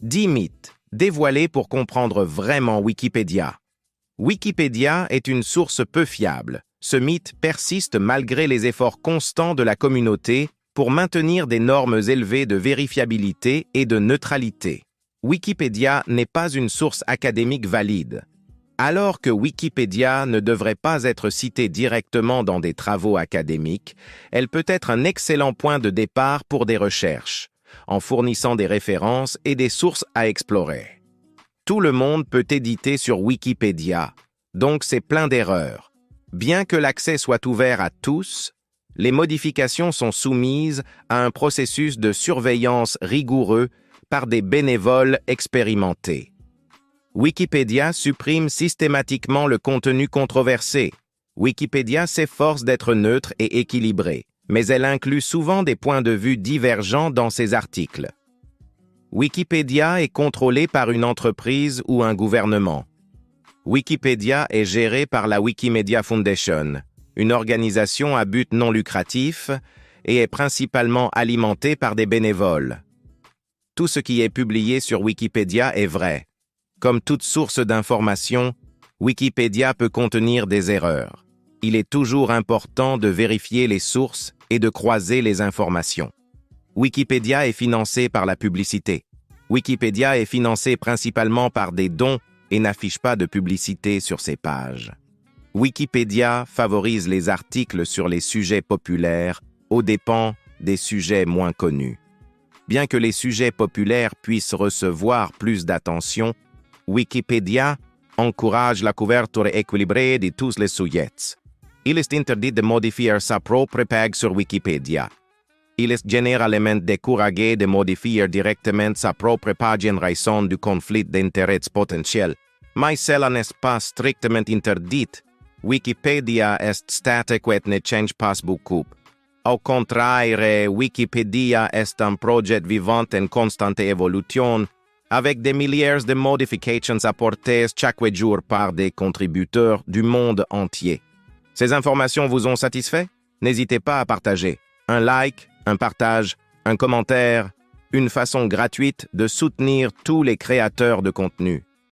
10 mythes dévoilés pour comprendre vraiment Wikipédia. Wikipédia est une source peu fiable. Ce mythe persiste malgré les efforts constants de la communauté pour maintenir des normes élevées de vérifiabilité et de neutralité. Wikipédia n'est pas une source académique valide. Alors que Wikipédia ne devrait pas être citée directement dans des travaux académiques, elle peut être un excellent point de départ pour des recherches, en fournissant des références et des sources à explorer. Tout le monde peut éditer sur Wikipédia, donc c'est plein d'erreurs. Bien que l'accès soit ouvert à tous, les modifications sont soumises à un processus de surveillance rigoureux par des bénévoles expérimentés. Wikipédia supprime systématiquement le contenu controversé. Wikipédia s'efforce d'être neutre et équilibré, mais elle inclut souvent des points de vue divergents dans ses articles. Wikipédia est contrôlé par une entreprise ou un gouvernement. Wikipédia est géré par la Wikimedia Foundation, une organisation à but non lucratif, et est principalement alimentée par des bénévoles. Tout ce qui est publié sur Wikipédia est vrai. Comme toute source d'information, Wikipédia peut contenir des erreurs. Il est toujours important de vérifier les sources et de croiser les informations. Wikipédia est financé par la publicité. Wikipédia est financé principalement par des dons et n'affiche pas de publicité sur ses pages. Wikipédia favorise les articles sur les sujets populaires aux dépens des sujets moins connus. Bien que les sujets populaires puissent recevoir plus d'attention, Wikipédia encourage la couverture équilibrée de tous les sujets. Il est interdit de modifier sa propre page sur Wikipédia. Il est généralement découragé de modifier directement sa propre page en raison du conflit d'intérêts potentiel. Mais cela n'est pas strictement interdit. Wikipédia est statique et ne change pas beaucoup. Au contraire, Wikipédia est un projet vivant en constante évolution, avec des milliers de modifications apportées chaque jour par des contributeurs du monde entier. Ces informations vous ont satisfait? N'hésitez pas à partager. Un like, un partage, un commentaire, une façon gratuite de soutenir tous les créateurs de contenu.